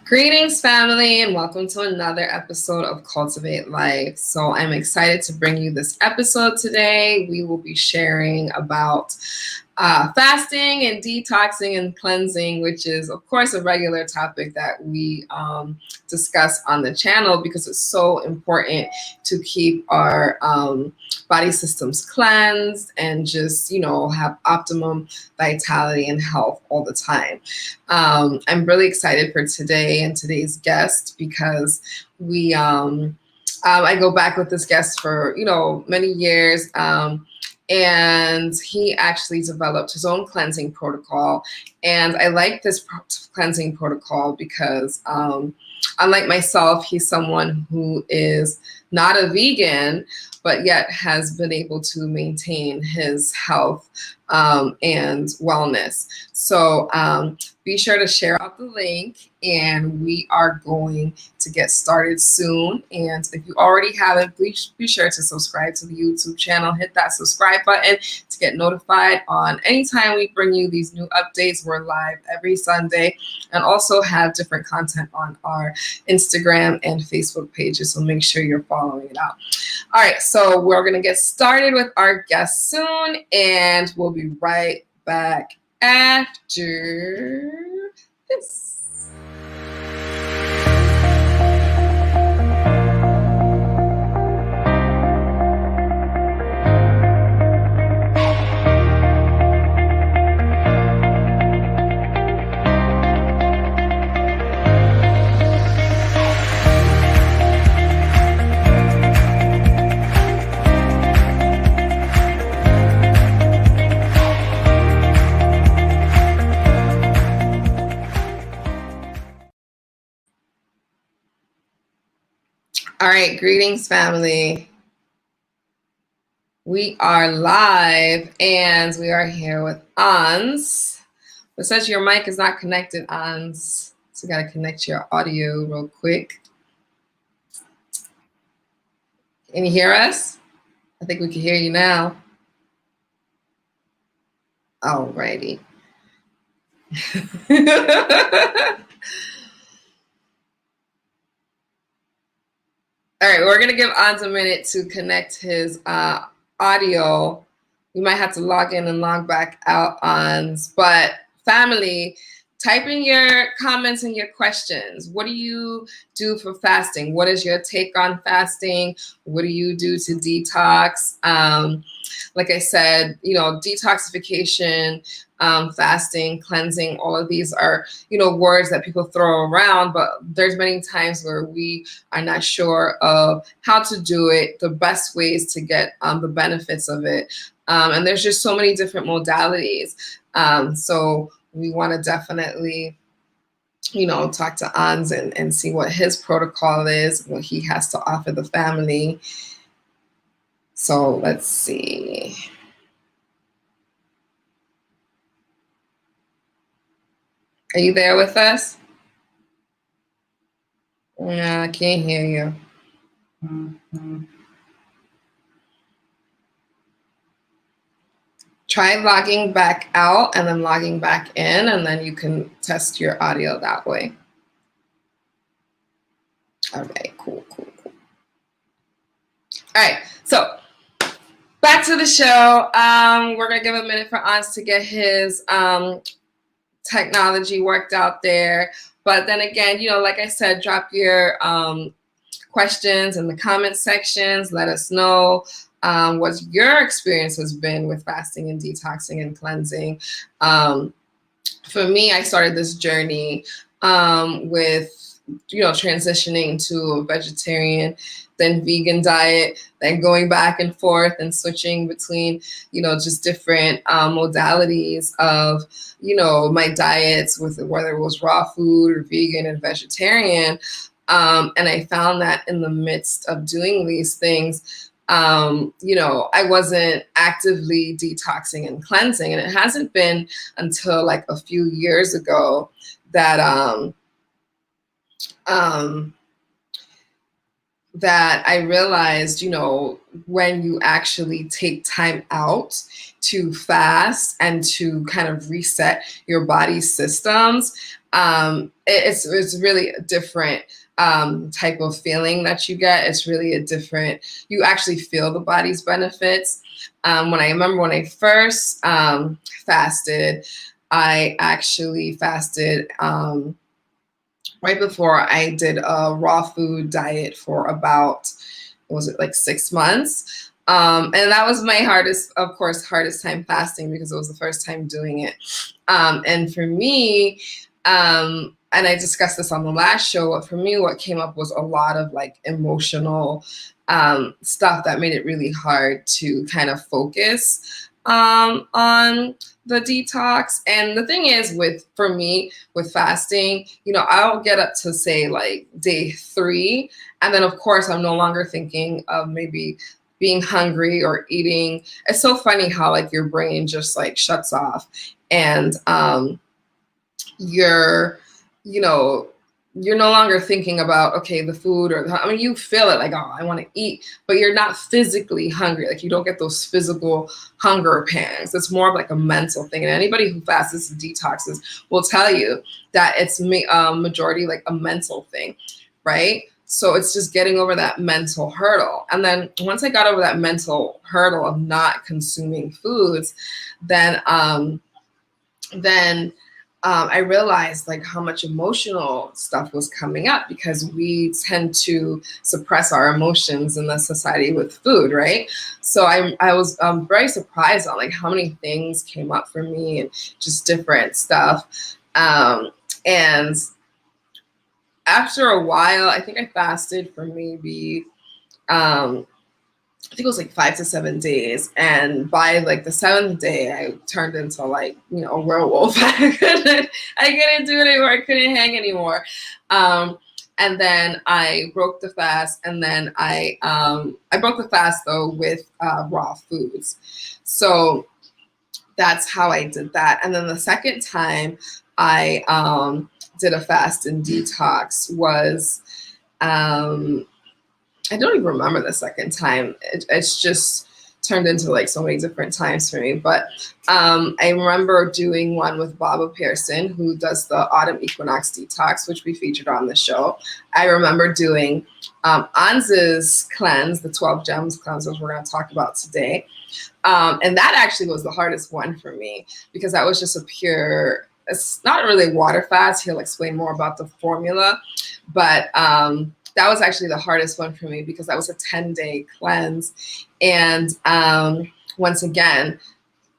Greetings, family, and welcome to another episode of Cultivate Lyfe. So I'm excited to bring you this episode today. We will be sharing about fasting and detoxing and cleansing, which is, of course, a regular topic that we discuss on the channel because it's so important to keep our body systems cleansed and just, have optimum vitality and health all the time. I'm really excited for today and today's guest because I go back with this guest for, many years. And he actually developed his own cleansing protocol. And I like this cleansing protocol because unlike myself, he's someone who is not a vegan, but yet has been able to maintain his health and wellness. So be sure to share out the link, and we are going to get started soon. And if you already haven't, please be sure to subscribe to the YouTube channel. Hit that subscribe button to get notified on anytime we bring you these new updates. We're live every Sunday and also have different content on our Instagram and Facebook pages. So make sure you're following it out. All right, so we're going to get started with our guest soon, and we'll be right back after this. All right, greetings, family. We are live, and we are here with Ahnz. It says your mic is not connected, Ahnz. So you got to connect your audio real quick. Can you hear us? I think we can hear you now. Alrighty. All right, we're going to give Ahnz a minute to connect his audio. You might have to log in and log back out, Ahnz. But family, type in your comments and your questions. What do you do for fasting? What is your take on fasting? What do you do to detox? Like I said, detoxification, fasting, cleansing, all of these are, words that people throw around, but there's many times where we are not sure of how to do it, the best ways to get the benefits of it. And there's just so many different modalities. So we want to definitely, talk to Ahnz and see what his protocol is, what he has to offer the family. So let's see. Are you there with us? Yeah, I can't hear you. Mm-hmm. Try logging back out and then logging back in, and then you can test your audio that way. All right, cool. All right, so back to the show. We're going to give a minute for Ahnz to get his technology worked out there. But then again, like I said, drop your questions in the comment sections. Let us know what your experience has been with fasting and detoxing and cleansing. For me, I started this journey with, transitioning to a vegetarian, then vegan diet, then going back and forth and switching between, just different modalities of, my diets, with whether it was raw food or vegan and vegetarian. And I found that in the midst of doing these things, I wasn't actively detoxing and cleansing. And it hasn't been until like a few years ago that that I realized, when you actually take time out to fast and to kind of reset your body's systems, It's really a different type of feeling that you get. It's really a different, you actually feel the body's benefits. When I first fasted, I actually fasted right before I did a raw food diet for about, what was it, like 6 months. And that was my hardest time fasting because it was the first time doing it. And for me, and I discussed this on the last show, but for me, what came up was a lot of like emotional stuff that made it really hard to kind of focus on the detox. And the thing is, for me with fasting, I'll get up to say like day 3, and then of course I'm no longer thinking of maybe being hungry or eating. It's so funny how like your brain just like shuts off, and you're you know you're no longer thinking about, okay, the food, or you feel it like, oh, I want to eat, but you're not physically hungry. Like you don't get those physical hunger pangs. It's more of like a mental thing. And anybody who fasts and detoxes will tell you that it's majority like a mental thing, right? So it's just getting over that mental hurdle. And then once I got over that mental hurdle of not consuming foods, then I realized like how much emotional stuff was coming up, because we tend to suppress our emotions in the society with food, right? So I was very surprised on like how many things came up for me and just different stuff. And after a while, I think I fasted for maybe I think it was like 5 to 7 days. And by like the 7th day, I turned into like, a werewolf. I couldn't do it anymore. I couldn't hang anymore. And then I broke the fast. And then I broke the fast though with raw foods. So that's how I did that. And then the second time I did a fast and detox was, I don't even remember the second time. It's just turned into like so many different times for me. But I remember doing one with Baba Pearson, who does the autumn equinox detox, which we featured on the show. I remember doing Anhz's cleanse, the 12 gems cleanse, which we're going to talk about today. And that actually was the hardest one for me, because that was just it's not really water fast. He'll explain more about the formula, but that was actually the hardest one for me, because that was a 10-day cleanse. And once again,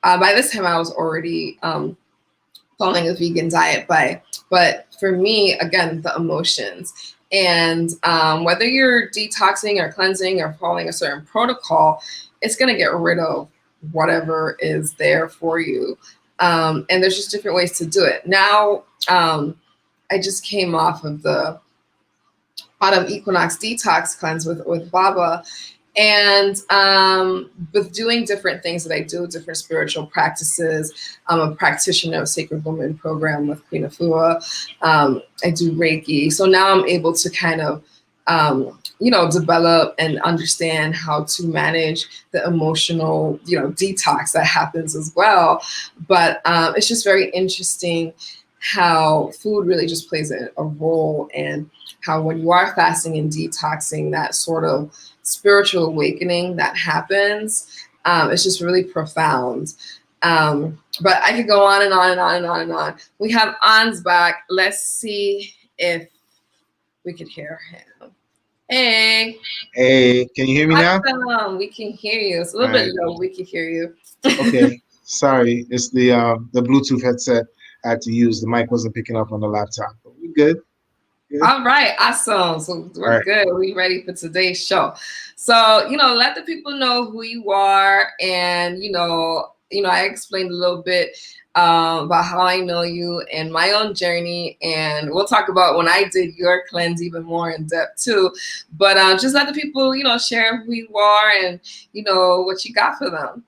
by this time I was already following a vegan diet, but for me, again, the emotions. And whether you're detoxing or cleansing or following a certain protocol, it's going to get rid of whatever is there for you. And there's just different ways to do it. Now, I just came off of the autumn equinox detox cleanse with Baba, and with doing different things that I do, different spiritual practices. I'm a practitioner of Sacred Woman program with Queen Afua. I do Reiki. So now I'm able to kind of, develop and understand how to manage the emotional, detox that happens as well. But it's just very interesting how food really just plays a role, and how when you are fasting and detoxing, that sort of spiritual awakening that happens, it's just really profound. But I could go on and on and on and on and on. We have Ahnz back. Let's see if we could hear him. Hey. Hey, can you hear me now? Awesome. We can hear you. It's a little bit low. We can hear you. Okay. Sorry. It's the Bluetooth headset I had to use. The mic wasn't picking up on the laptop. But we good. All right, awesome. So we're good. We ready for today's show. So, let the people know who you are, and I explained a little bit about how I know you and my own journey, and we'll talk about when I did your cleanse even more in depth too. But just let the people, share who you are and what you got for them.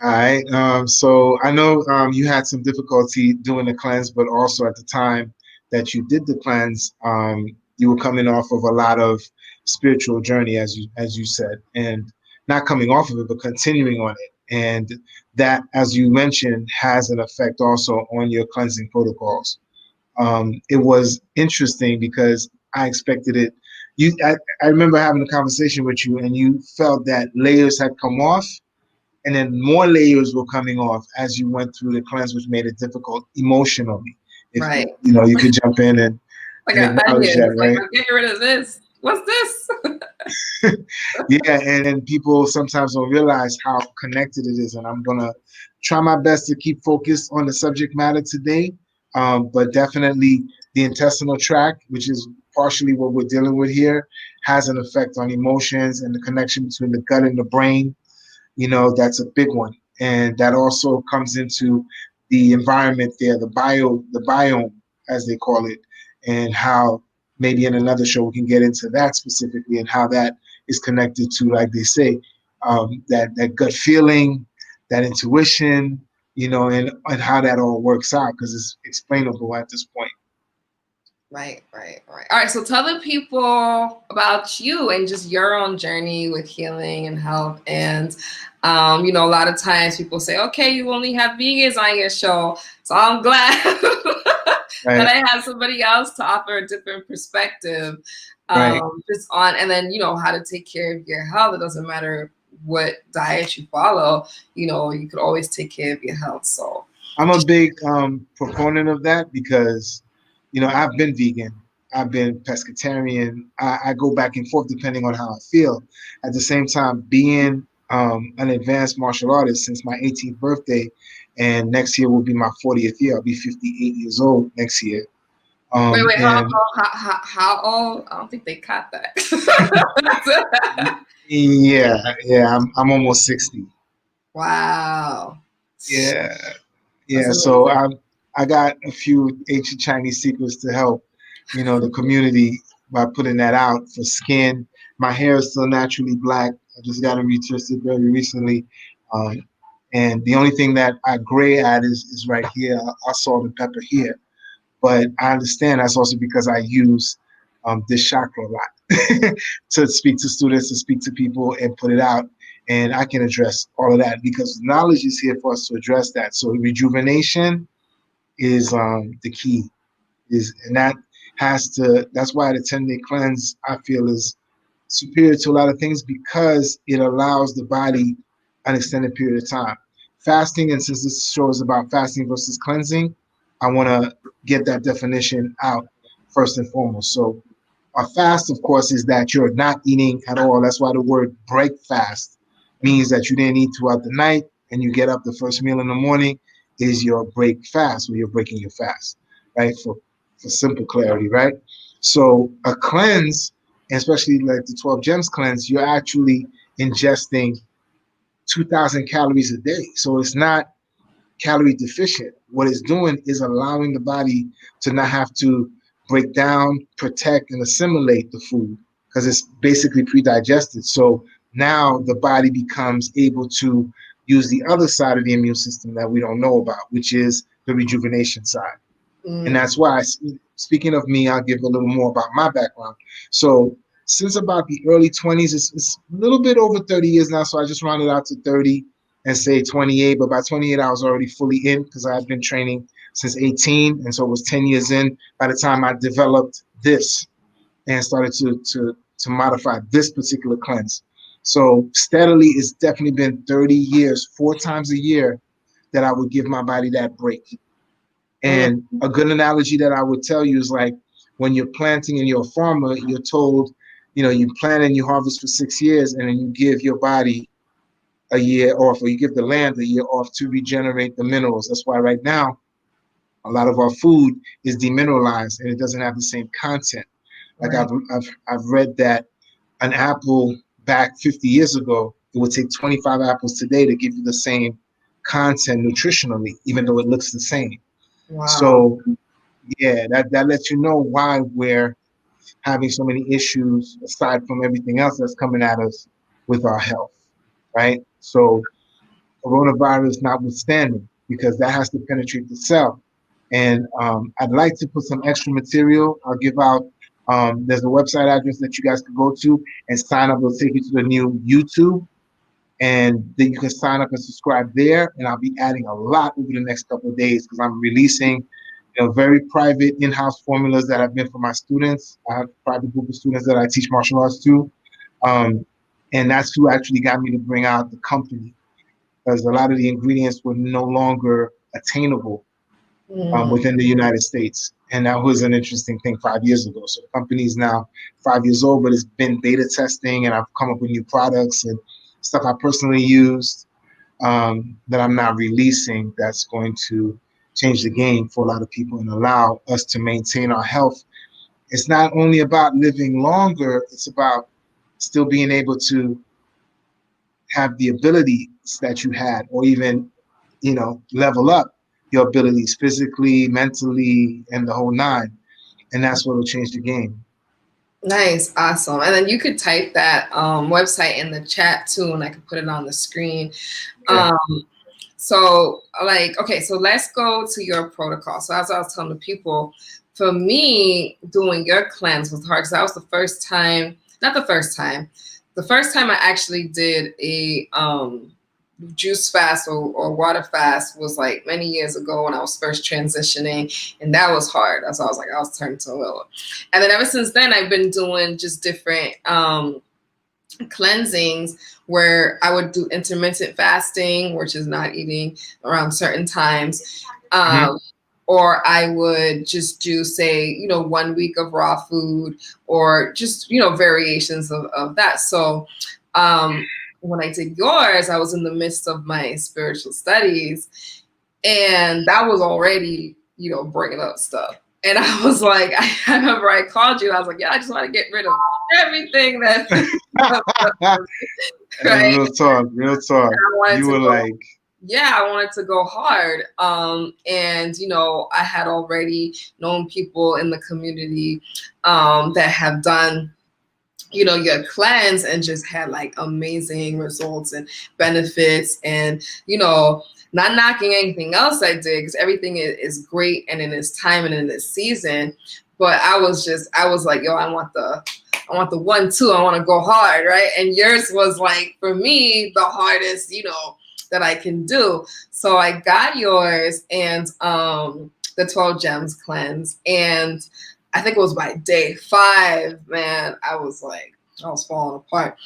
All right. So I know you had some difficulty doing the cleanse, but also at the time that you did the cleanse, you were coming off of a lot of spiritual journey, as you said, and not coming off of it, but continuing on it. And that, as you mentioned, has an effect also on your cleansing protocols. It was interesting because I expected it. I remember having a conversation with you, and you felt that layers had come off, and then more layers were coming off as you went through the cleanse, which made it difficult emotionally. If Right. you could jump in Like and an acknowledge onion. that, It's like, right? I'm getting rid of this. What's this? Yeah, and people sometimes don't realize how connected it is. And I'm gonna try my best to keep focused on the subject matter today. But definitely the intestinal tract, which is partially what we're dealing with here, has an effect on emotions and the connection between the gut and the brain. That's a big one. And that also comes into the environment there, the biome, as they call it, and how maybe in another show we can get into that specifically and how that is connected to, like they say, that gut feeling, that intuition, and how that all works out because it's explainable at this point. Right, right, right. All right, so tell the people about you and just your own journey with healing and health. And, a lot of times people say, okay, you only have vegans on your show. So I'm glad that Right, I have somebody else to offer a different perspective right. just on, and then, how to take care of your health. It doesn't matter what diet you follow, you could always take care of your health. So, I'm a big proponent of that because, I've been vegan, I've been pescatarian. I go back and forth depending on how I feel. At the same time, being an advanced martial artist since my 18th birthday, and next year will be my 40th year. I'll be 58 years old next year. wait, how And old? How old? I don't think they caught that. yeah, I'm almost 60. Wow. Yeah, That's yeah. So amazing. I got a few ancient Chinese secrets to help, the community by putting that out for skin. My hair is still naturally black. I just got it retwisted very recently. Um, and the only thing that I gray at is right here. I salt and pepper here. But I understand that's also because I use this chakra a lot to speak to students, to speak to people, and put it out. And I can address all of that because knowledge is here for us to address that. So rejuvenation is the key. And that that's why the 10-day cleanse I feel is superior to a lot of things because it allows the body an extended period of time. Fasting, and since this show is about fasting versus cleansing, I want to get that definition out first and foremost. So a fast, of course, is that you're not eating at all. That's why the word break fast means that you didn't eat throughout the night and you get up the first meal in the morning is your break fast, where you're breaking your fast, right? For simple clarity, right? So a cleanse, especially like the 12 gems cleanse, you're actually ingesting 2,000 calories a day. So it's not calorie deficient. What it's doing is allowing the body to not have to break down, protect, and assimilate the food because it's basically pre-digested. So now the body becomes able to use the other side of the immune system that we don't know about, which is the rejuvenation side. And Mm, that's why, speaking of me, I'll give a little more about my background. So since about the early 20s, it's a little bit over 30 years now. So I just rounded out to 30 and say 28. But by 28, I was already fully in because I had been training since 18. And so it was 10 years in by the time I developed this and started to modify this particular cleanse. So steadily, it's definitely been 30 years, 4 times a year that I would give my body that break. mm, And a good analogy that I would tell you is like when you're planting and you're a farmer, you're told, you plant and you harvest for 6 years, and then you give your body a year off, or you give the land a year off to regenerate the minerals. That's why right now a lot of our food is demineralized and it doesn't have the same content. Like right. I've read that an apple back 50 years ago, it would take 25 apples today to give you the same content nutritionally, even though it looks the same. Wow. So yeah, that lets you know why we're having so many issues aside from everything else that's coming at us with our health, right? So coronavirus notwithstanding, because that has to penetrate the cell. And I'd like to put some extra material. I'll give out, there's a website address that you guys can go to and sign up. It'll take you to the new YouTube. And then you can sign up and subscribe there. And I'll be adding a lot over the next couple of days because I'm releasing Very private in-house formulas that have been for my students. I have a private group of students that I teach martial arts to. Um, and that's who actually got me to bring out the company, because a lot of the ingredients were no longer attainable Mm. within the United States. And that was an interesting thing 5 years ago. So the company is now 5 years old, but it's been beta testing, and I've come up with new products and stuff I personally used that I'm not releasing, that's going to change the game for a lot of people and allow us to maintain our health. It's not only about living longer, it's about still being able to have the abilities that you had, or even, level up your abilities physically, mentally, and the whole nine. And that's what will change the game. Nice, awesome. And then you could type that website in the chat too, and I could put it on the screen. Yeah. So like, okay, so let's go to your protocol. So as I was telling the people, for me, doing your cleanse was hard because that was the first time, not the first time I actually did a juice fast or water fast was like many years ago when I was first transitioning, and that was hard. That's why I was like, I was turning to a little. And then ever since then, I've been doing just different cleansings where I would do intermittent fasting, which is not eating around certain times. Mm-hmm. Or I would just do, say, 1 week of raw food, or just, variations of that. So when I did yours, I was in the midst of my spiritual studies, and that was already, bringing up stuff. And I was like, I remember I called you. I was like, yeah, I just want to get rid of everything that, right? Real talk, real talk. You were like, yeah, I wanted to go hard. And, I had already known people in the community that have done, your cleanse and just had like amazing results and benefits, and, not knocking anything else I did, because everything is great and in its time and in its season. But I was like, yo, I want the 1-2. I want to go hard, right? And yours was like, for me, the hardest, that I can do. So I got yours and the 12 gems cleanse. And I think it was by day 5, man, I was falling apart.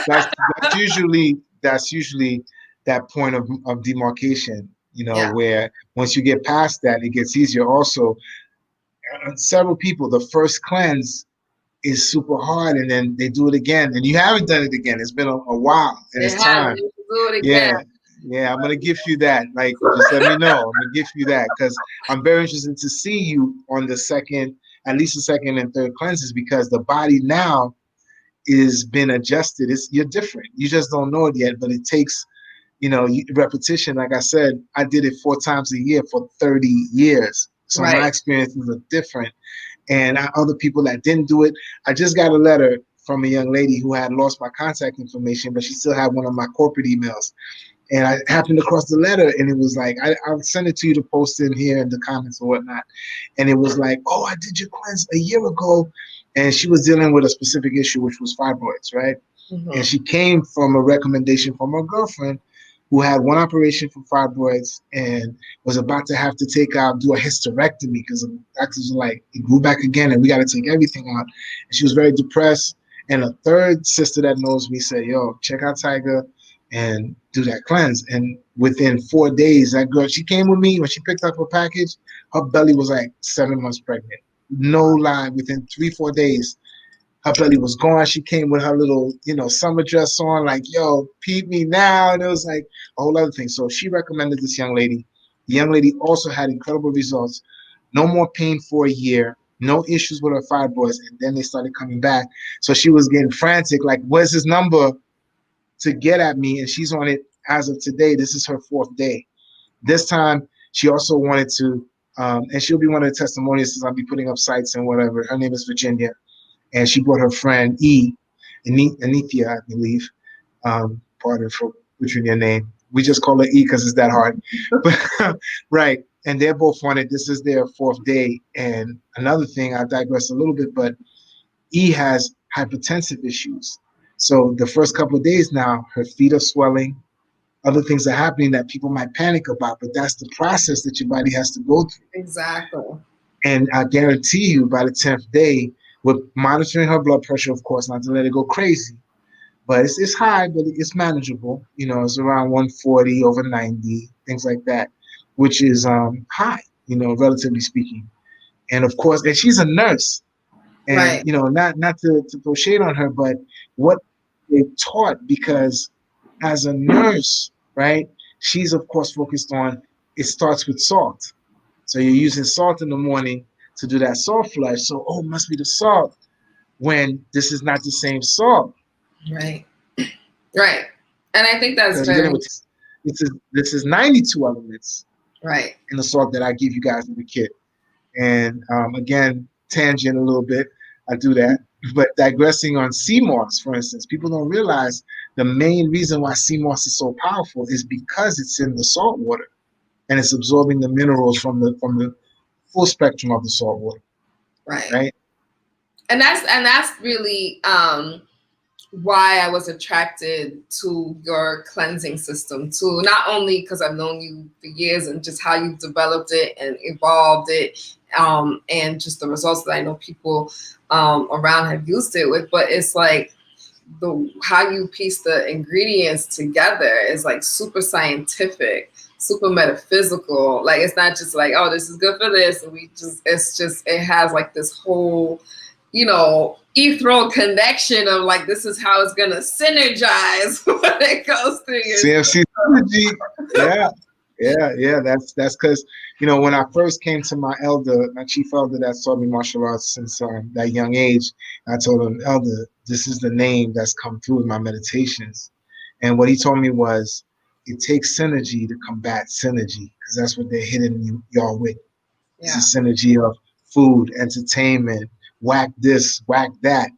that's usually that point of demarcation, Yeah. where once you get past that, it gets easier. Also, several people, the first cleanse is super hard, and then they do it again, and you haven't done it again. It's been a while, and It it's has. time. You can do it again. Yeah, I'm gonna give you that. Like, just let me know. I'm gonna give you that, because I'm very interested to see you on the second, at least the second and third cleanses, because the body now is been adjusted. You're different. You just don't know it yet, but it takes, repetition. Like I said, I did it 4 times a year for 30 years. So my Right. experiences are different. And other people that didn't do it, I just got a letter from a young lady who had lost my contact information, but she still had one of my corporate emails. And I happened across the letter, and it was like, I'll send it to you to post in here in the comments or whatnot. And it was like, oh, I did your cleanse a year ago. And she was dealing with a specific issue, which was fibroids, right? Mm-hmm. And she came from a recommendation from her girlfriend who had one operation for fibroids and was about to have to do a hysterectomy, because the doctors were like, it grew back again and we got to take everything out. And she was very depressed. And a third sister that knows me said, yo, check out Tiger and do that cleanse. And within 4 days, that girl, she came with me. When she picked up her package, her belly was like 7 months pregnant. No lie, within 3-4 days, her belly was gone. She came with her little, summer dress on, like, yo, peep me now. And it was like a whole other thing. So she recommended this young lady. The young lady also had incredible results. No more pain for a year, no issues with her fibroids. And then they started coming back. So she was getting frantic, like, where's his number to get at me? And she's on it as of today. This is her 4th day. This time, she also wanted to, and she'll be one of the testimonials, since I'll be putting up sites and whatever. Her name is Virginia. And she brought her friend Anithia, I believe. Pardon for butchering your name. We just call her E because it's that hard. But, right. And they're both on it. This is their 4th day. And another thing, I digress a little bit, but E has hypertensive issues. So the first couple of days now, her feet are swelling. other things are happening that people might panic about, but that's the process that your body has to go through. Exactly. And I guarantee you, by the 10th day, with monitoring her blood pressure, of course, not to let it go crazy, but it's high, but it's manageable. You know, it's around 140 over 90, things like that, which is high, you know, relatively speaking. And of course, and she's a nurse, and Right. you know, not to throw shade on her, but what they taught, because as a nurse, right, she's of course focused on, it starts with salt. So you're using salt in the morning to do that salt flush. So, oh, it must be the salt, when this is not the same salt. Right. Right. And I think that's Because you're dealing very with this is 92 elements right. in the salt that I give you guys in the kit. And again, tangent a little bit, I do that. But digressing on sea moss, for instance, people don't realize the main reason why sea moss is so powerful is because it's in the salt water and it's absorbing the minerals from the full spectrum of the salt water, Right. right? And that's really why I was attracted to your cleansing system too. Not only because I've known you for years and just how you've developed it and evolved it, and just the results that I know people around have used it with, but it's like the how you piece the ingredients together is like super scientific, super metaphysical. Like it's not just like, oh, this is good for this, and it has like this whole, you know, ethereal connection of like this is how it's gonna synergize when it goes through your CFC synergy. Yeah. That's because, you know, when I first came to my chief elder that taught me martial arts since that young age, I told him, Elder, this is the name that's come through in my meditations. And what he told me was, it takes synergy to combat synergy, because that's what they're hitting y'all with. It's yeah. a synergy of food, entertainment, whack this, whack that,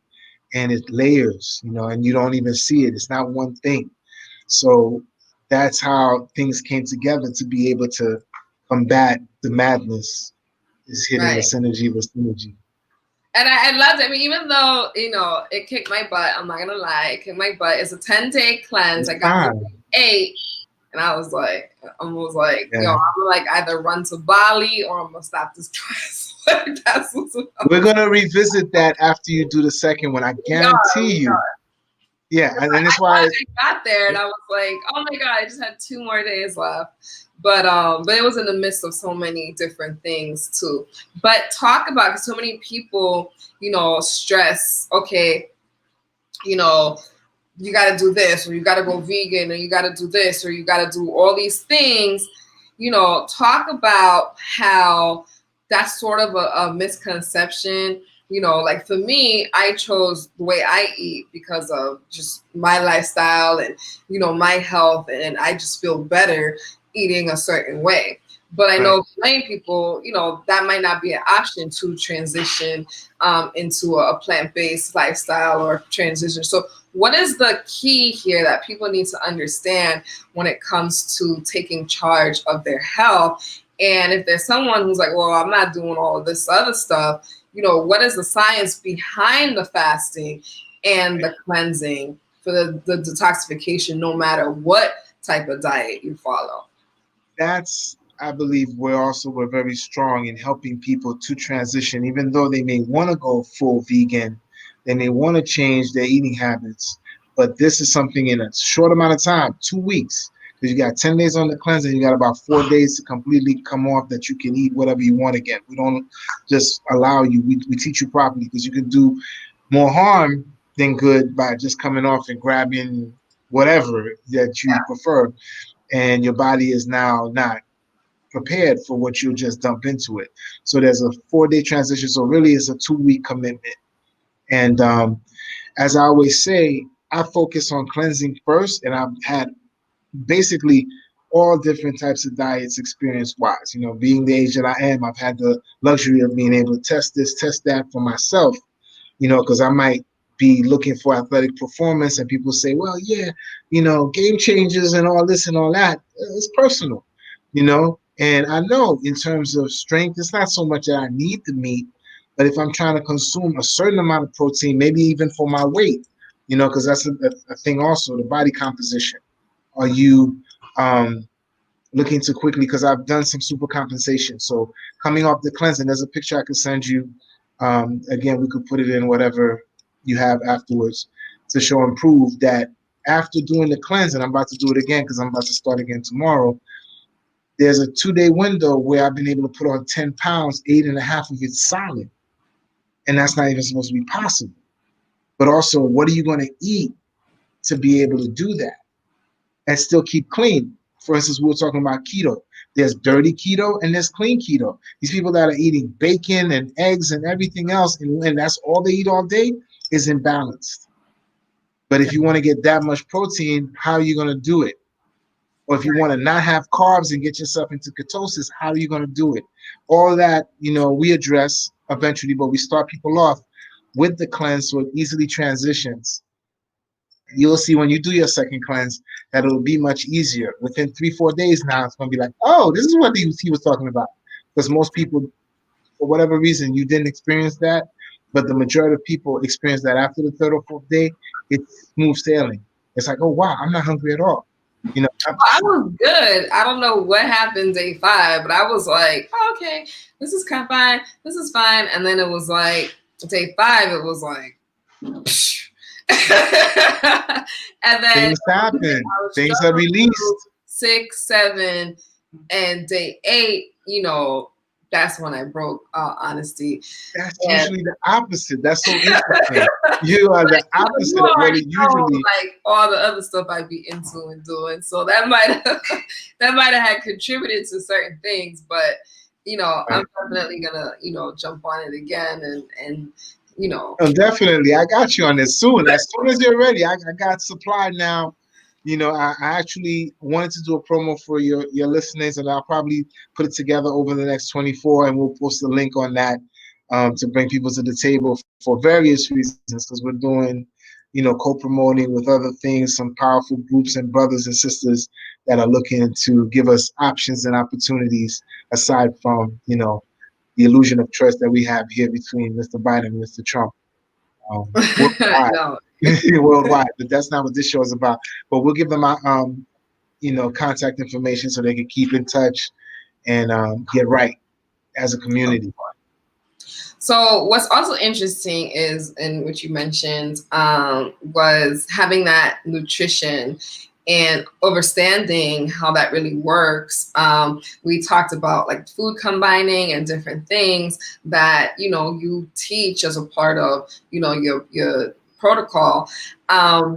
and it layers, you know, and you don't even see it. It's not one thing. So that's how things came together to be able to combat the madness, is hitting the Right. synergy with synergy. And I loved it. I mean, even though, you know, it kicked my butt, I'm not gonna lie, it kicked my butt. It's a 10-day cleanse. I It's got fine. to 8, and I was like, yo, Yeah. I'm gonna like either run to Bali or I'm gonna stop this class. Like, that's what's We're gonna revisit that after you do the second one. I guarantee we you. are. Yeah, and that's why. I got there and I was like, oh my God, I just had 2 more days left. But it was in the midst of so many different things too. But talk about, because so many people, you know, stress, okay, you know, you got to do this, or you got to go vegan, or you got to do this, or you got to do all these things. You know, talk about how that's sort of a misconception. You know, like for me, I chose the way I eat because of just my lifestyle and, you know, my health, and I just feel better eating a certain way. But I know for many people, you know, that might not be an option to transition into a plant-based lifestyle or transition. So what is the key here that people need to understand when it comes to taking charge of their health? And if there's someone who's like, well, I'm not doing all of this other stuff, you know, what is the science behind the fasting and the cleansing for the detoxification, no matter what type of diet you follow? That's, I believe, we're very strong in helping people to transition, even though they may want to go full vegan, they may want to change their eating habits. But this is something in a short amount of time, 2 weeks, because you got 10 days on the cleanse and you got about 4 days to completely come off, that you can eat whatever you want again. We don't just allow you, we teach you properly, because you can do more harm than good by just coming off and grabbing whatever that you prefer, and your body is now not prepared for what you just dump into it. So there's a 4-day transition. So really it's a 2-week commitment. And as I always say, I focus on cleansing first, and I've had basically all different types of diets experience wise. You know, being the age that I am, I've had the luxury of being able to test this, test that for myself, you know, because I might be looking for athletic performance and people say, well, yeah, you know, game changers and all this and all that. It's personal, you know. And I know in terms of strength, it's not so much that I need the meat, but if I'm trying to consume a certain amount of protein, maybe even for my weight, you know, because that's a thing also, the body composition. Are you Um, Looking to quickly, because I've done some super compensation. So coming off the cleansing, there's a picture I could send you. Again, we could put it in whatever you have afterwards to show and prove that after doing the cleansing, I'm about to do it again because I'm about to start again tomorrow. There's a 2-day window where I've been able to put on 10 pounds, 8.5 of it solid. And that's not even supposed to be possible. But also, what are you going to eat to be able to do that and still keep clean? For instance, we were talking about keto. There's dirty keto and there's clean keto. These people that are eating bacon and eggs and everything else, and that's all they eat all day, is imbalanced. But if you want to get that much protein, how are you going to do it? Or if you want to not have carbs and get yourself into ketosis, how are you going to do it? All that, we address eventually, but we start people off with the cleanse so it easily transitions. You'll see when you do your second cleanse that it'll be much easier. Within 3-4 days now, it's going to be like, oh, this is what he was talking about. Because most people, for whatever reason, you didn't experience that, but the majority of people experience that after the third or fourth day. It's smooth sailing. It's like, oh, wow, I'm not hungry at all. I was good. I don't know what happened day 5, but I was like, oh, okay, this is kind of fine. This is fine. And then it was like day 5, it was like, and then things happen. Things are released. 6, 7, and day 8, that's when I broke honesty. That's usually the opposite. That's so interesting. You are the opposite of what it usually. Like all the other stuff I'd be into and doing, so that might have had contributed to certain things. But right. I'm definitely gonna jump on it again and. Oh, definitely. I got you on this soon. As soon as you're ready, I got supply now. I actually wanted to do a promo for your listeners, and I'll probably put it together over the next 24, and we'll post a link on that to bring people to the table for various reasons, because we're doing, co-promoting with other things, some powerful groups and brothers and sisters that are looking to give us options and opportunities aside from, the illusion of trust that we have here between Mr. Biden and Mr. Trump. Worldwide. Worldwide, but that's not what this show is about. But we'll give them our, contact information so they can keep in touch and get right as a community. So what's also interesting is, and what you mentioned, was having that nutrition and understanding how that really works. We talked about like food combining and different things that, you teach as a part of, your protocol. I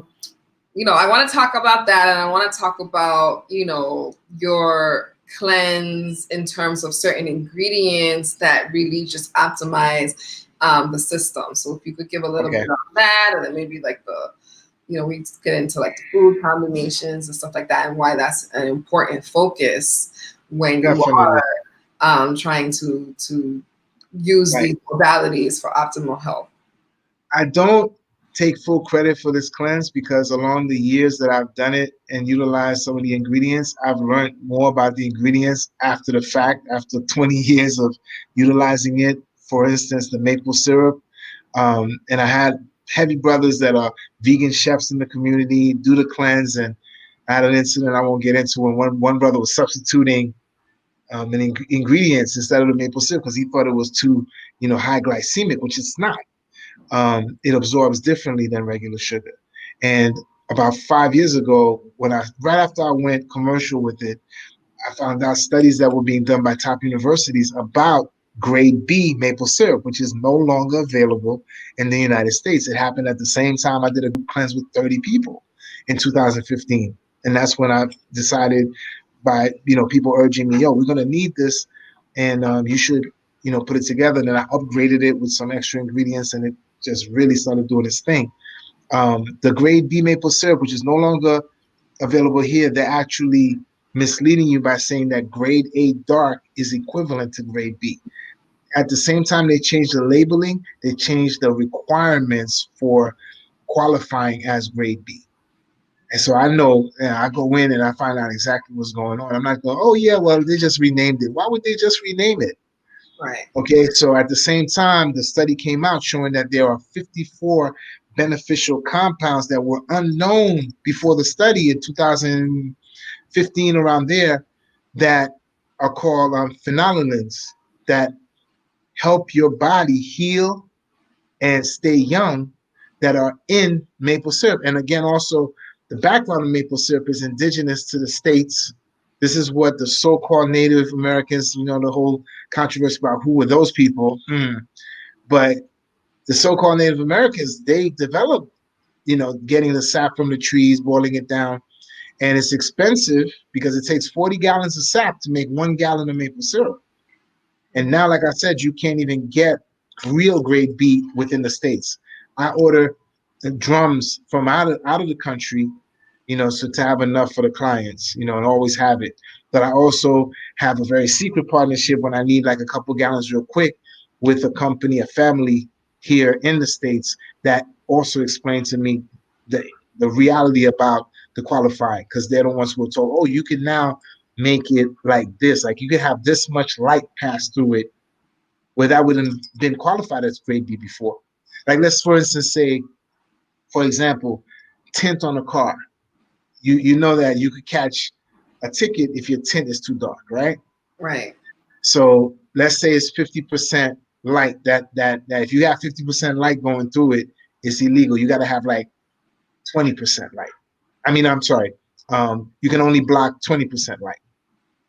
want to talk about that, and I want to talk about, your cleanse in terms of certain ingredients that really just optimize the system. So if you could give a little bit on that, and then maybe like we get into like the food combinations and stuff like that, and why that's an important focus when you are trying to use these modalities for optimal health. I don't take full credit for this cleanse because along the years that I've done it and utilized some of the ingredients, I've learned more about the ingredients after the fact, after 20 years of utilizing it. For instance, the maple syrup. And I had heavy brothers that are vegan chefs in the community do the cleanse, and I had an incident I won't get into when one brother was substituting ingredients instead of the maple syrup because he thought it was too high glycemic, which it's not. It absorbs differently than regular sugar. And about 5 years ago, right after I went commercial with it, I found out studies that were being done by top universities about grade B maple syrup, which is no longer available in the United States. It happened at the same time I did a cleanse with 30 people in 2015. And that's when I decided by, people urging me, we're going to need this. And you should, put it together. And then I upgraded it with some extra ingredients, and it just really started doing its thing. The grade B maple syrup, which is no longer available here, they're actually misleading you by saying that grade A dark is equivalent to grade B. At the same time they changed the labeling, they changed the requirements for qualifying as grade B. And so I know, I go in and I find out exactly what's going on. I'm not going, oh yeah, well, they just renamed it. Why would they just rename it? Right. Okay, so at the same time, the study came out showing that there are 54 beneficial compounds that were unknown before the study in 2015 15 around there that are called phenolphthaleins that help your body heal and stay young, that are in maple syrup. And again, also the background of maple syrup is indigenous to the States. This is what the so-called Native Americans, the whole controversy about who were those people. But the so-called Native Americans, they developed, getting the sap from the trees, boiling it down. And it's expensive because it takes 40 gallons of sap to make 1 gallon of maple syrup. And now, like I said, you can't even get real grade beet within the States. I order the drums from out of the country, so to have enough for the clients, and always have it. But I also have a very secret partnership when I need like a couple gallons real quick with a company, a family here in the States that also explained to me the reality about the qualified, because they're the ones who were told, oh, you can now make it like this. Like you could have this much light pass through it where that wouldn't have been qualified as grade B before. Like let's, for instance, say, for example, tint on a car. You know that you could catch a ticket if your tint is too dark, right? Right. So let's say it's 50% light. That if you have 50% light going through it, it's illegal. You got to have like 20% light. I'm sorry. You can only block 20% light,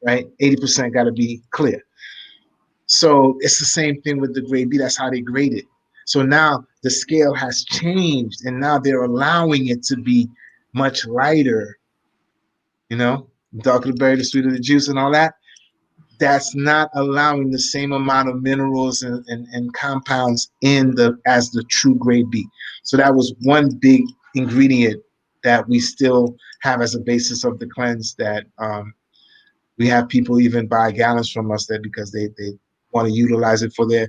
right? 80% got to be clear. So it's the same thing with the grade B. That's how they grade it. So now the scale has changed, and now they're allowing it to be much lighter. The darker the berry, the sweeter the juice, and all that. That's not allowing the same amount of minerals and compounds as the true grade B. So that was one big ingredient that we still have as a basis of the cleanse, that we have people even buy gallons from us that because they want to utilize it for their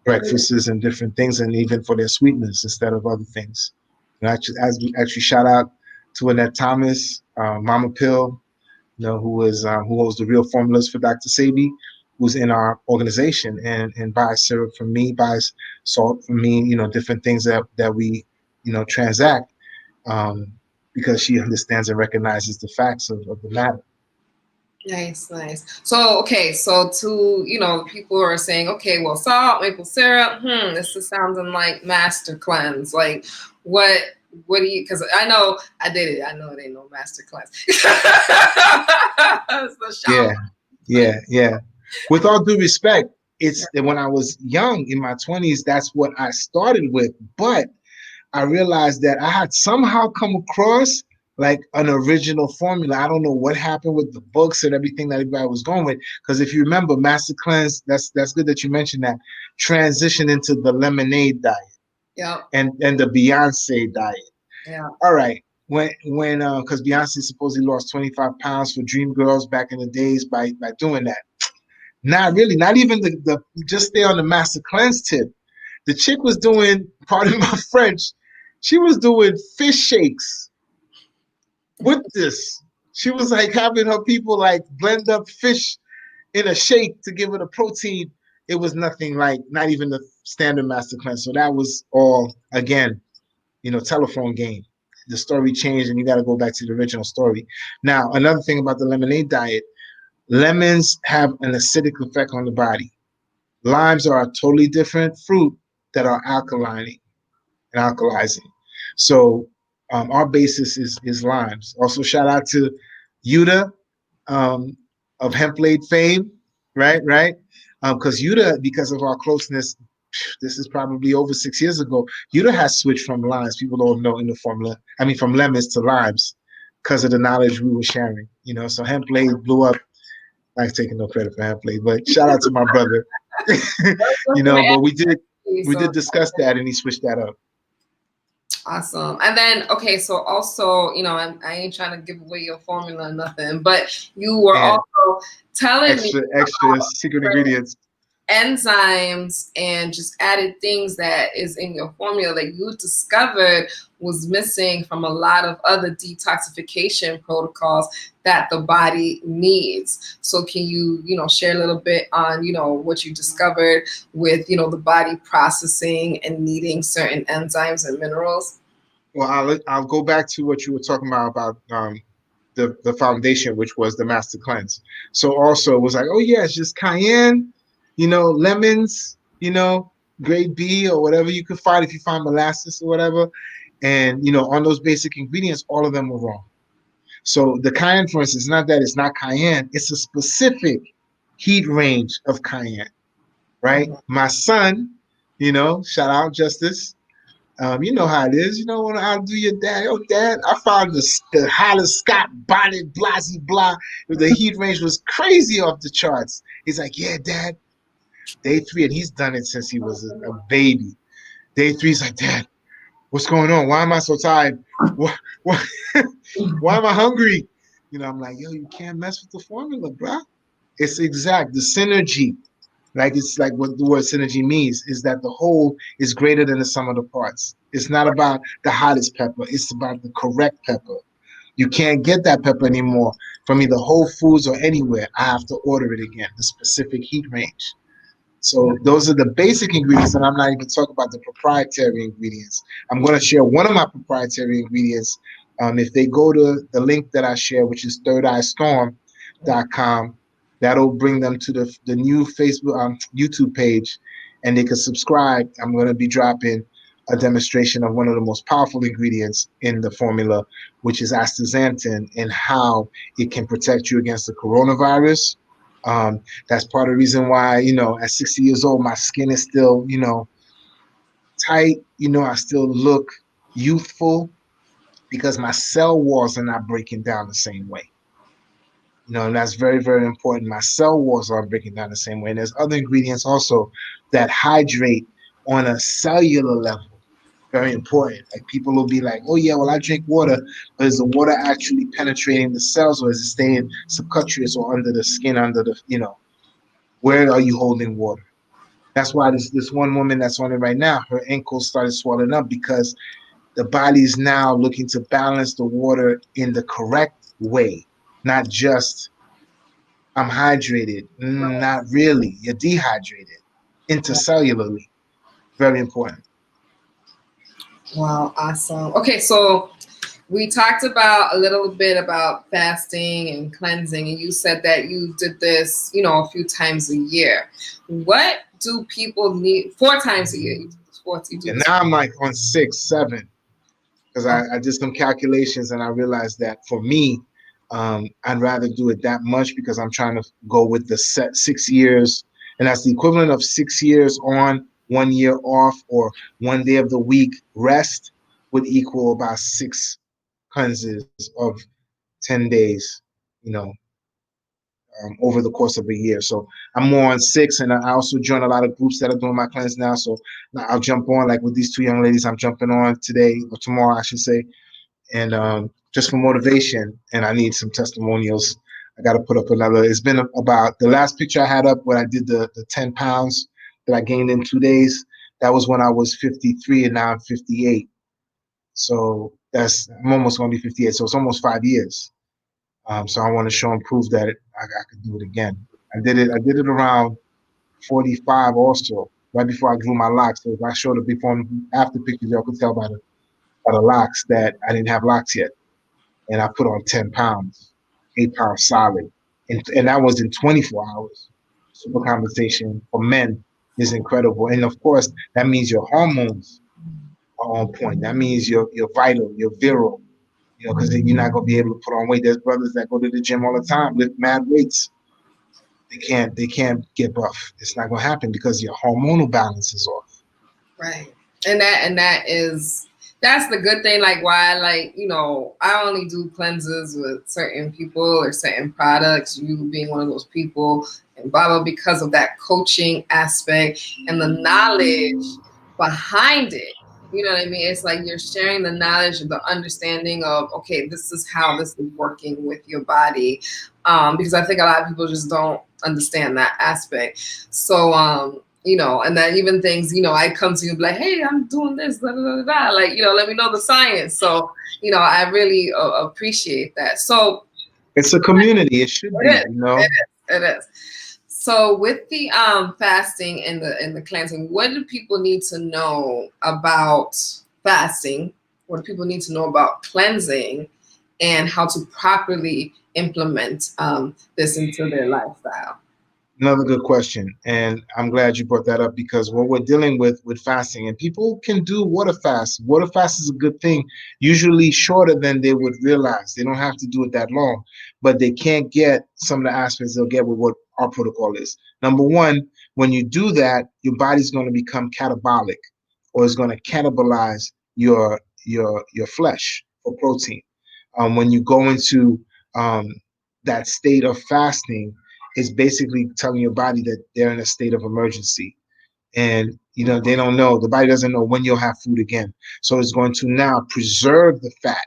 breakfasts and different things, and even for their sweetness instead of other things. Actually shout out to Annette Thomas, Mama Pill, who holds the real formulas for Dr. Sebi, who's in our organization and buys syrup from me, buys salt from me, different things that we, transact, because she understands and recognizes the facts of the matter. Nice. So, okay, so to, people are saying, okay, well, salt, maple syrup, this is sounding like master cleanse. Like, what do you, because I know I did it. I know it ain't no master cleanse. Yeah. With all due respect, it's when I was young in my 20s, that's what I started with. But I realized that I had somehow come across like an original formula. I don't know what happened with the books and everything that everybody was going with. Because if you remember, Master Cleanse, that's good that you mentioned that, transition into the lemonade diet. Yeah. And the Beyonce diet. Yeah. All right. When because Beyonce supposedly lost 25 pounds for Dreamgirls back in the days by doing that. Not really, not even the just stay on the Master Cleanse tip. The chick was doing, pardon my French, she was doing fish shakes with this. She was like having her people like blend up fish in a shake to give it a protein. It was nothing like, not even the standard Master Cleanse. So that was all, again, telephone game. The story changed and you got to go back to the original story. Now, another thing about the lemonade diet, lemons have an acidic effect on the body. Limes are a totally different fruit that are alkalining and alkalizing. So our basis is limes. Also, shout out to Yuta of Hemplade fame, right? Because Yuta, because of our closeness, this is probably over 6 years ago, Yuta has switched from limes. People don't know in the formula. From lemons to limes because of the knowledge we were sharing. So Hemplade blew up. I'm taking no credit for Hemplade, but shout out to my brother. But we did discuss that, and he switched that up. Awesome. And then, okay, so also, I ain't trying to give away your formula or nothing, but you were also telling me extra secret ingredients, enzymes, and just added things that is in your formula that you discovered was missing from a lot of other detoxification protocols that the body needs. So can you, share a little bit on, what you discovered with, the body processing and needing certain enzymes and minerals? Well, I'll go back to what you were talking about the foundation, which was the master cleanse. So also it was like, oh yeah, it's just cayenne, lemons, grade B or whatever you could find if you find molasses or whatever. And on those basic ingredients, all of them were wrong. So the cayenne, for instance, not that it's not cayenne, it's a specific heat range of cayenne, right? My son, shout out Justice. You know how it is. When I do your dad, oh dad, I found the hottest Scott bonnet, blasey blah. The heat range was crazy off the charts. He's like, yeah, dad, day 3, and he's done it since he was a baby. Day 3, he's like, dad, what's going on? Why am I so tired? Why, why am I hungry? I'm like, yo, you can't mess with the formula, bro. It's exact. The synergy, it's like what the word synergy means, is that the whole is greater than the sum of the parts. It's not about the hottest pepper. It's about the correct pepper. You can't get that pepper anymore from either Whole Foods or anywhere. I have to order it again, the specific heat range. So those are the basic ingredients, and I'm not even talking about the proprietary ingredients. I'm going to share one of my proprietary ingredients. If they go to the link that I share, which is thirdeyestorm.com, that'll bring them to the new Facebook YouTube page, and they can subscribe. I'm going to be dropping a demonstration of one of the most powerful ingredients in the formula, which is astaxanthin, and how it can protect you against the coronavirus. That's part of the reason why, at 60 years old, my skin is still, tight. I still look youthful because my cell walls are not breaking down the same way. And that's very, very important. My cell walls aren't breaking down the same way. And there's other ingredients also that hydrate on a cellular level. Very important. Like people will be like, oh yeah, well I drink water, but is the water actually penetrating the cells, or is it staying subcutaneous or under the skin, where are you holding water? That's why this one woman that's on it right now, her ankles started swelling up because the body's now looking to balance the water in the correct way, not just I'm hydrated. Not really. You're dehydrated intercellularly. Very important. Wow, awesome. Okay, so we talked about a little bit about fasting and cleansing, and you said that you did this, a few times a year. What do people need 4 times a year? And now I'm like on 6, 7, because I did some calculations and I realized that for me, I'd rather do it that much because I'm trying to go with the set 6 years, and that's the equivalent of 6 years on, 1 year off, or 1 day of the week rest would equal about 6 cleanses of 10 days, over the course of a year. So I'm more on 6, and I also join a lot of groups that are doing my cleanse now. So I'll jump on, like with these 2 young ladies, I'm jumping on today or tomorrow, I should say, and just for motivation. And I need some testimonials. I got to put up another. It's been about the last picture I had up when I did the 10 pounds that I gained in 2 days. That was when I was 53, and now I'm 58. So I'm almost going to be 58. So it's almost 5 years. So I want to show and prove that I could do it again. I did it around 45 also, right before I grew my locks. So if I showed the before and after pictures, y'all could tell by the locks that I didn't have locks yet. And I put on 10 pounds, 8 pounds solid. And that was in 24 hours. Super compensation for men is incredible. And of course, that means your hormones are on point. That means you're vital, you're virile, because then you're not going to be able to put on weight. There's brothers that go to the gym all the time, lift mad weights. They can't get buff. It's not going to happen because your hormonal balance is off. Right. And that's the good thing. Like why, I only do cleanses with certain people or certain products, you being one of those people, and blah, blah, because of that coaching aspect and the knowledge behind it. You know what I mean? It's like you're sharing the knowledge and the understanding of, okay, this is how this is working with your body. Because I think a lot of people just don't understand that aspect. So, and then even things, I come to you and be like, hey, I'm doing this, da, da, da, da. Like, let me know the science. So, I really appreciate that. So it's a community. It should be, It is. So with the fasting and the cleansing, what do people need to know about fasting? What do people need to know about cleansing? and how to properly implement this into their lifestyle? Another good question, and I'm glad you brought that up because what we're dealing with fasting, and people can do water fast. Water fast is a good thing, usually shorter than they would realize. They don't have to do it that long, but they can't get some of the aspects they'll get with what our protocol is. Number one, when you do that, your body's going to become catabolic, or it's going to cannibalize your flesh for protein. When you go into um, that state of fasting, is basically telling your body that they're in a state of emergency. And, they don't know, the body doesn't know when you'll have food again. So it's going to now preserve the fat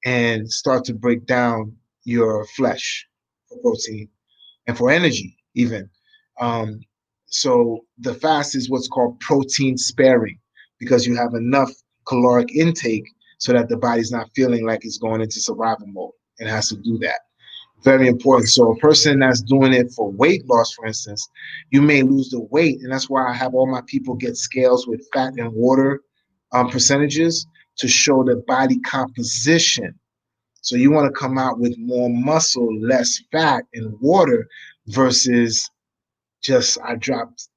and start to break down your flesh for protein and for energy, even. Um, so the fast is what's called protein sparing because you have enough caloric intake so that the body's not feeling like it's going into survival mode and has to do that. Very important. So a person that's doing it for weight loss, for instance, you may lose the weight, and that's why I have all my people get scales with fat and water percentages to show the body composition. So you want to come out with more muscle, less fat and water versus just I dropped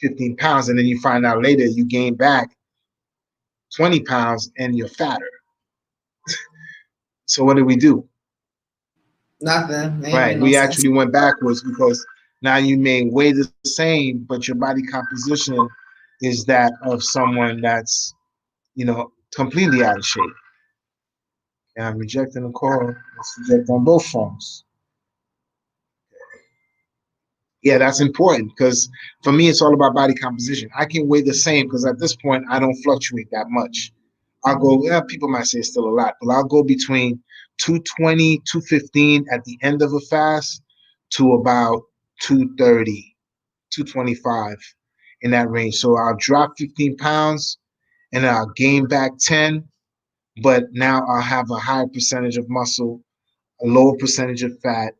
15 pounds and then you find out later you gain back 20 pounds and you're fatter. So what did we do? Nothing. They ain't Right. made no We sense. actually went backwards because now you may weigh the same, but your body composition is that of someone that's, completely out of shape. And I'm rejecting the call. Let's reject on both phones. Yeah, that's important because for me, it's all about body composition. I can weigh the same because at this point, I don't fluctuate that much. I'll go, yeah, people might say it's still a lot, but I'll go between 220, 215 at the end of a fast to about 230, 225 in that range. So I'll drop 15 pounds and then I'll gain back 10, but now I'll have a higher percentage of muscle, a lower percentage of fat,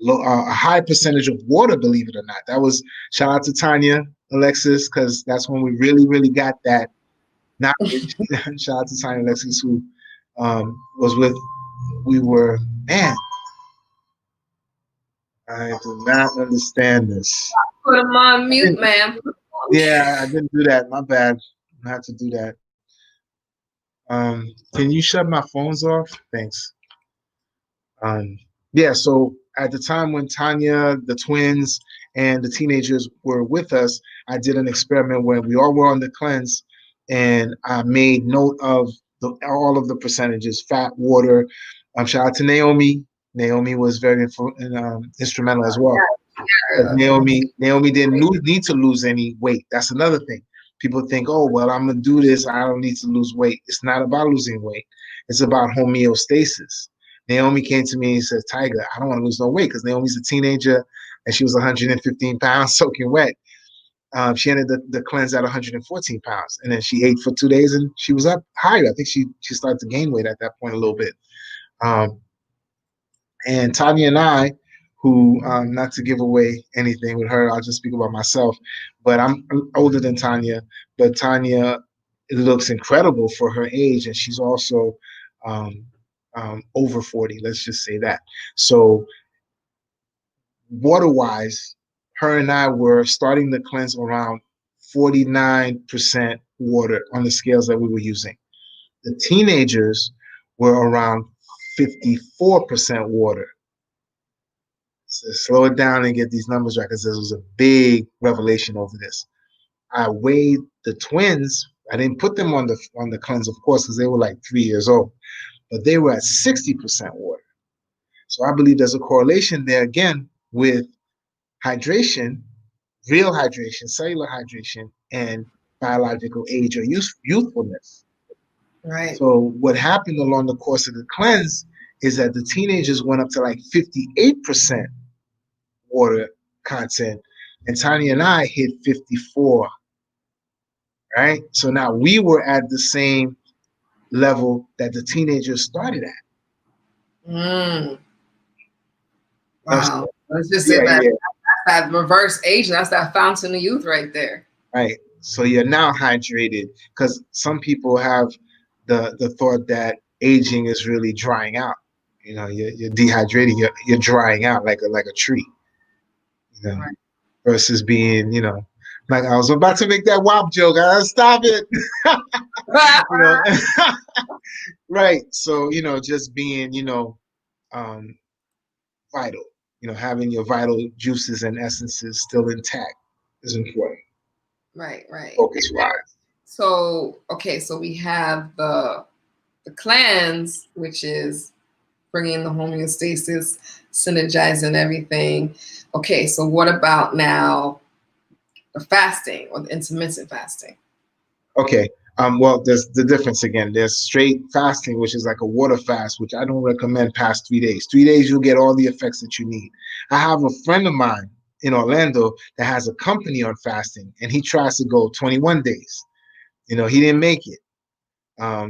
a high percentage of water, believe it or not. That was shout out to Tanya, Alexis, because that's when we really, really got that knowledge. Shout out to Tanya Alexis, who was with, we were, man, I do not understand this. Put them on I mute, didn't, man. yeah, I didn't do that. My bad. I had to do that. Can you shut my phones off? Thanks. Um, yeah, so at the time when Tanya, the twins, and the teenagers were with us, I did an experiment where we all were on the cleanse, and I made note of all of the percentages, fat, water. Shout out to Naomi. Naomi was very instrumental as well. But Naomi didn't need to lose any weight. That's another thing. People think, oh, well, I'm gonna do this. I don't need to lose weight. It's not about losing weight. It's about homeostasis. Naomi came to me and said, Tiger, I don't want to lose no weight because Naomi's a teenager and she was 115 pounds soaking wet. She ended the cleanse at 114 pounds, and then she ate for 2 days and she was up higher. I think she started to gain weight at that point a little bit. And Tanya and I, who, not to give away anything with her, I'll just speak about myself, but I'm older than Tanya, but Tanya looks incredible for her age, and she's also um, over 40, let's just say that. So water-wise, her and I were starting the cleanse around 49% water on the scales that we were using. The teenagers were around 54% water. So slow it down and get these numbers right because there was a big revelation over this. I weighed the twins. I didn't put them on the cleanse, of course, because they were like 3 years old, but they were at 60% water. So I believe there's a correlation there again with hydration, real hydration, cellular hydration, and biological age or youthfulness. Right. So what happened along the course of the cleanse is that the teenagers went up to like 58% water content, and Tanya and I hit 54, right? So now we were at the same level that the teenagers started at. Wow. Let's just say Yeah, that yeah. that reverse aging, that's that fountain of youth right there. Right. So you're now hydrated because some people have the thought that aging is really drying out. You know, you're dehydrating, you're drying out like a tree. You know, Right. versus being, you know, like I was about to make that WAP joke. I gotta stop it. You know, right. So, you know, just being, you know, um, vital, you know, having your vital juices and essences still intact is important, Right, right. focus wise. So, okay, so we have the cleanse, which is bringing the homeostasis, synergizing everything. Okay, so what about now the fasting or the intermittent fasting? Okay. Well, there's the difference again. There's straight fasting, which is like a water fast, which I don't recommend past 3 days. 3 days, you'll get all the effects that you need. I have a friend of mine in Orlando that has a company on fasting, and he tries to go 21 days. You know, he didn't make it.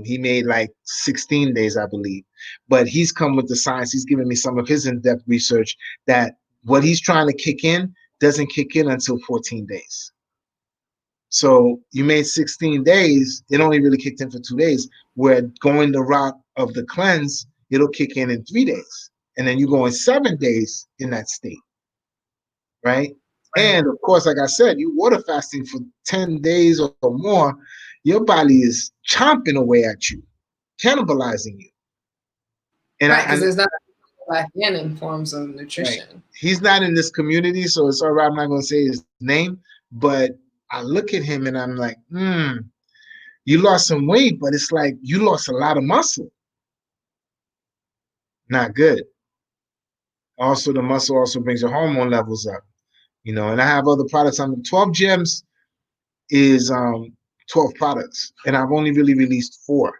He made like 16 days, I believe. But he's come with the science. He's given me some of his in-depth research that what he's trying to kick in doesn't kick in until 14 days. So you made 16 days, it only really kicked in for 2 days. Where going the route of the cleanse, it'll kick in 3 days. And then you go in 7 days in that state, right? Right. And of course, like I said, you water fasting for 10 days or more, your body is chomping away at you, cannibalizing you. And Right, I because and there's not back in forms of right, nutrition. he's not in this community, so it's all right. I'm not gonna say his name, but I look at him and I'm like, you lost some weight, but it's like you lost a lot of muscle. Not good. Also, the muscle also brings your hormone levels up, you know. And I have other products on the 12 gems is 12 products, and I've only really released 4.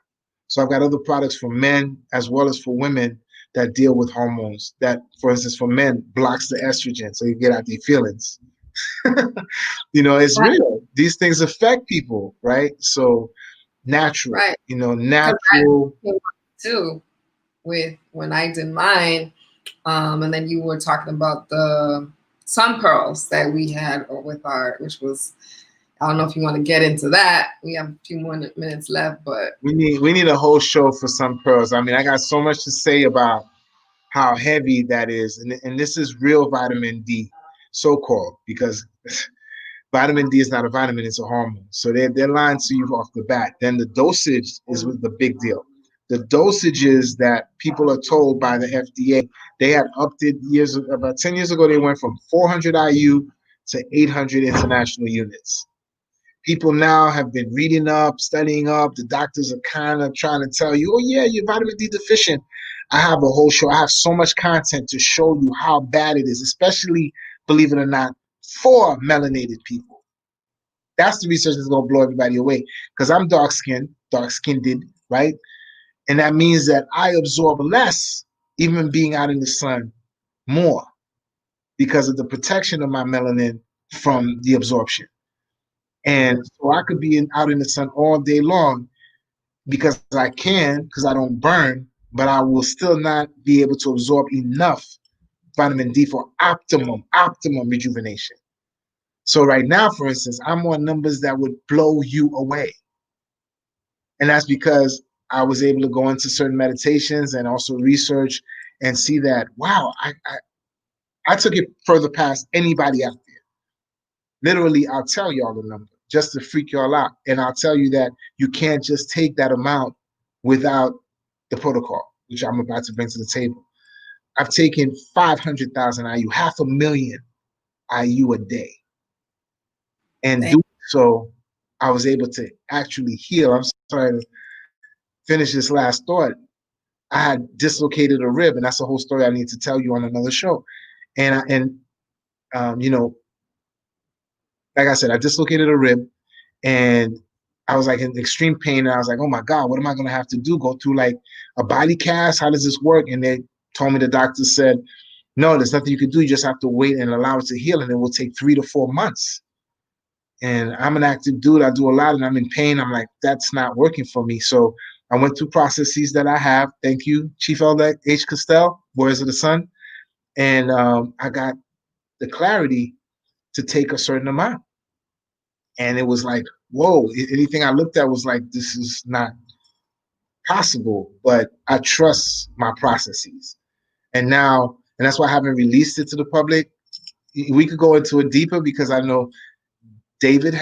So I've got other products for men as well as for women that deal with hormones. That, for instance, for men blocks the estrogen, so you get out the feelings. You know, it's Right. real. These things affect people, right? So natural, Right. you know, Because natural. I too with when I did mine, and then you were talking about the sun pearls that we had with our, which was, I don't know if you want to get into that. We have a few more minutes left, but We need a whole show for some pearls. I mean, I got so much to say about how heavy that is, and this is real vitamin D, so called, because vitamin D is not a vitamin, it's a hormone. So they're lying to you off the bat. Then the dosage is the big deal. The dosages that people are told by the FDA, they had upped it about 10 years ago. They went from 400 IU to 800 international units. People now have been reading up, studying up. The doctors are kind of trying to tell you, oh yeah, you're vitamin D deficient. I have a whole show. I have so much content to show you how bad it is, especially, believe it or not, for melanated people. That's the research that's going to blow everybody away, because I'm dark skinned, right? And that means that I absorb less, even being out in the sun, more because of the protection of my melanin from the absorption. And so I could be out in the sun all day long because I can, because I don't burn, but I will still not be able to absorb enough vitamin D for optimum rejuvenation. So right now, for instance, I'm on numbers that would blow you away. And that's because I was able to go into certain meditations and also research and see that, wow, I took it further past anybody out there. Literally, I'll tell y'all the number just to freak y'all out. And I'll tell you that you can't just take that amount without the protocol, which I'm about to bring to the table. I've taken 500,000 IU, 500,000 IU a day. And doing so, I was able to actually heal. I'm sorry to finish this last thought. I had dislocated a rib, and that's a whole story I need to tell you on another show. And you know, like I said, I dislocated a rib, and I was like in extreme pain. And I was like, oh my God, what am I going to have to do? Go through like a body cast? How does this work? And they told me, the doctor said, no, there's nothing you can do. You just have to wait and allow it to heal. And it will take 3 to 4 months. And I'm an active dude. I do a lot and I'm in pain. I'm like, that's not working for me. So I went through processes that I have. Thank you, Chief Elder H. Costell, Warriors of the Sun. And I got the clarity to take a certain amount. And it was like, whoa, anything I looked at was like, this is not possible, but I trust my processes. And that's why I haven't released it to the public. We could go into it deeper because I know David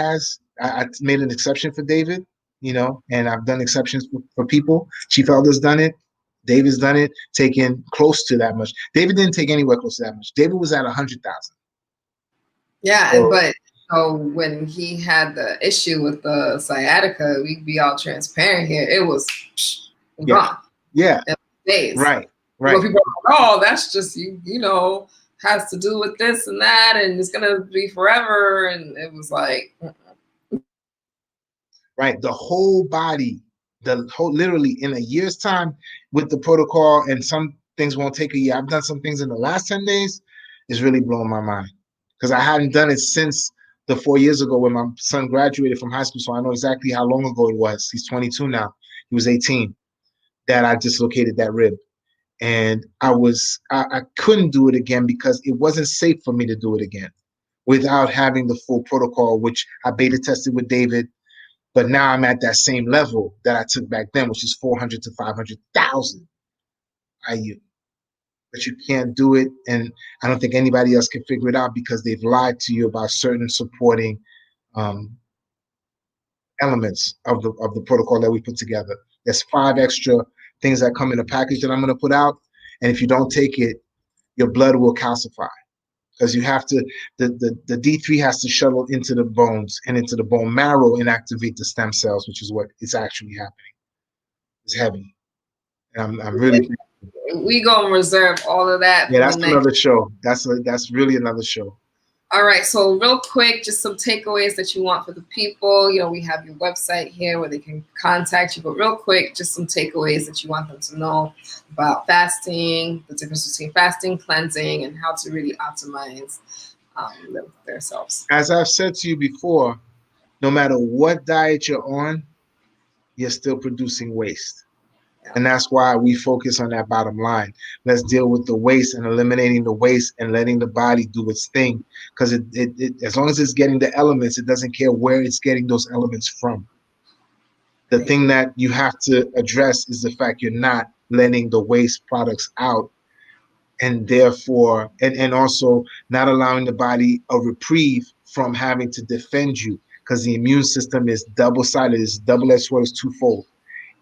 I made an exception for David, and I've done exceptions for people. Chief Elder's done it. David's done it, taking close to that much. David didn't take anywhere close to that much. David was at 100,000. Yeah, but when he had the issue with the sciatica, we'd be all transparent here. It was gone. Yeah. In days. Right. When people are like, oh, that's just has to do with this and that, and it's gonna be forever. And it was like, right, the whole body, literally in a year's time with the protocol, and some things won't take a year. I've done some things in the last 10 days. It's really blowing my mind because I hadn't done it since the 4 years ago when my son graduated from high school. So I know exactly how long ago it was. He's 22 now. He was 18 that I dislocated that rib. And I couldn't do it again because it wasn't safe for me to do it again without having the full protocol, which I beta tested with David. But now I'm at that same level that I took back then, which is 400 to 500,000 IU. But you can't do it, and I don't think anybody else can figure it out because they've lied to you about certain supporting elements of the protocol that we put together. There's 5 extra things that come in a package that I'm going to put out, and if you don't take it, your blood will calcify because you have to. The D3 has to shuttle into the bones and into the bone marrow and activate the stem cells, which is what is actually happening. It's heavy, and I'm really. We gonna reserve all of that. Yeah, that's another show. That's really another show. All right, so real quick, just some takeaways that you want for the people. We have your website here where they can contact you, but real quick, just some takeaways that you want them to know about fasting, the difference between fasting, cleansing, and how to really optimize themselves. As I've said to you before, no matter what diet you're on, you're still producing waste. And that's why we focus on that bottom line. Let's deal with the waste and eliminating the waste and letting the body do its thing. Because it as long as it's getting the elements, it doesn't care where it's getting those elements from. The thing that you have to address is the fact you're not letting the waste products out, and therefore, and also not allowing the body a reprieve from having to defend you, because the immune system is double-sided. It's double-edged sword, it's twofold.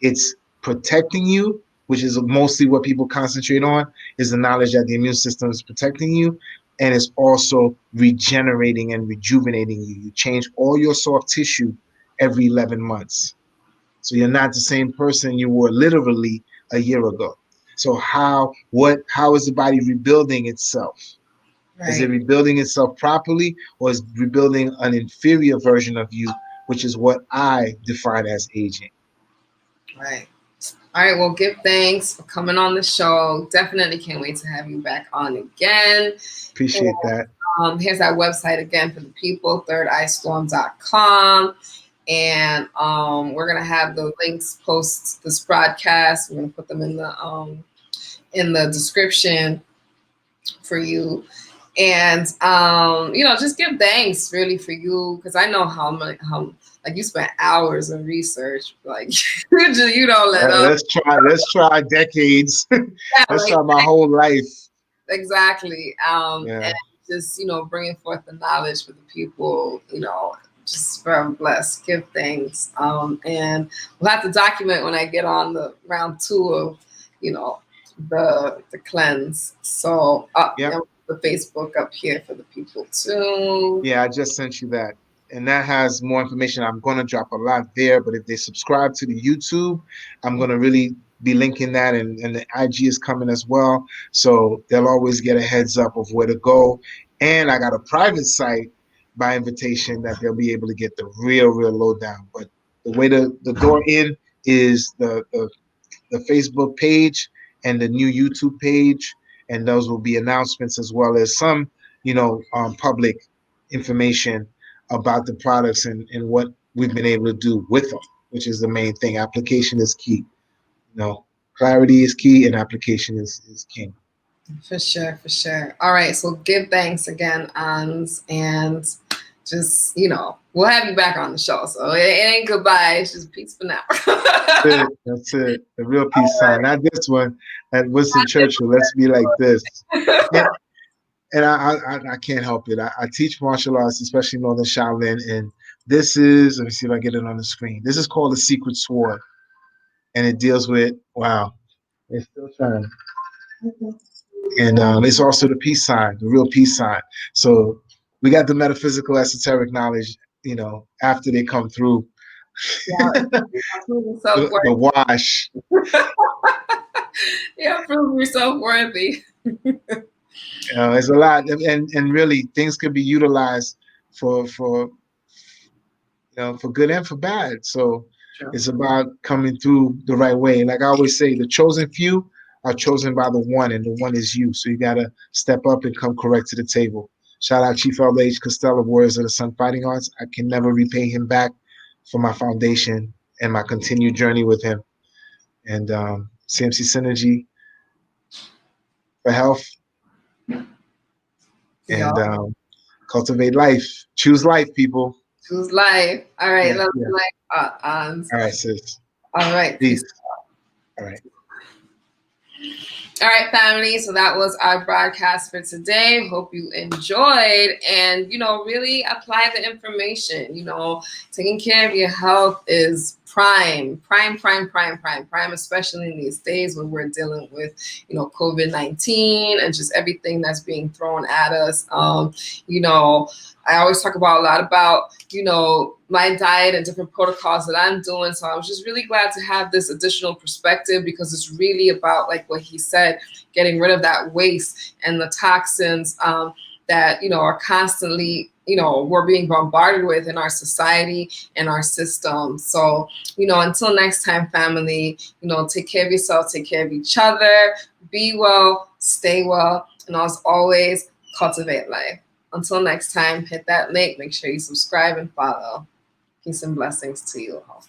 It's protecting you, which is mostly what people concentrate on, is the knowledge that the immune system is protecting you, and it's also regenerating and rejuvenating you. You change all your soft tissue every 11 months. So you're not the same person you were literally a year ago. So how is the body rebuilding itself? Right. Is it rebuilding itself properly, or is rebuilding an inferior version of you, which is what I define as aging? Right. All right, well, give thanks for coming on the show. Definitely can't wait to have you back on again. Appreciate that. Here's our website again for the people, thirdeyestorm.com. And we're going to have the links post this broadcast. We're going to put them in the description for you. And, just give thanks really for you, because I know how you spent hours of research. Like, you don't let up. Let's try decades. Let's try my whole life. Exactly. And just, bringing forth the knowledge for the people, just very blessed. Give thanks. And we'll have to document when I get on the round 2 of, the cleanse. So, the Facebook up here for the people too. Yeah, I just sent you that. And that has more information. I'm going to drop a lot there, but if they subscribe to the YouTube, I'm going to really be linking that, and the IG is coming as well. So they'll always get a heads up of where to go. And I got a private site by invitation that they'll be able to get the real lowdown. But the way the door in is the Facebook page and the new YouTube page. And those will be announcements as well as some, public information about the products and what we've been able to do with them, which is the main thing. Application is key. Clarity is key, and application is king. For sure. All right, so give thanks again, Ahnz, and just, we'll have you back on the show. So it ain't goodbye. It's just peace for now. That's it. The real peace sign. Not this one. At Winston Churchill. Let's be like this. And I can't help it. I teach martial arts, especially Northern Shaolin, and this is, let me see if I get it on the screen. This is called the Secret Sword, and it deals with, wow, it's still shining. And it's also the peace sign, the real peace sign. So we got the metaphysical, esoteric knowledge, after they come through. Yeah, the wash. Yeah, prove yourself worthy. It's a lot, and really things could be utilized for good and for bad. So Sure. It's about coming through the right way. Like I always say, the chosen few are chosen by the one, and the one is you. So you gotta step up and come correct to the table. Shout out Chief LH Costello, Warriors of the Sun Fighting Arts. I can never repay him back for my foundation and my continued journey with him. And CMC Synergy for health. And Cultivate Life. Choose life, people. Choose life. All right. Yeah, Let's like Ahnz. All right, sis. All right. Peace. All right. All right, family. So that was our broadcast for today. Hope you enjoyed and, really apply the information. Taking care of your health is prime, especially in these days when we're dealing with, COVID-19 and just everything that's being thrown at us. I always talk about a lot about, my diet and different protocols that I'm doing. So I was just really glad to have this additional perspective because it's really about, like what he said, getting rid of that waste and the toxins that, are constantly, we're being bombarded with in our society and our system. So, until next time, family, take care of yourself, take care of each other, be well, stay well, and as always, cultivate life. Until next time, hit that link. Make sure you subscribe and follow. Peace and blessings to you all.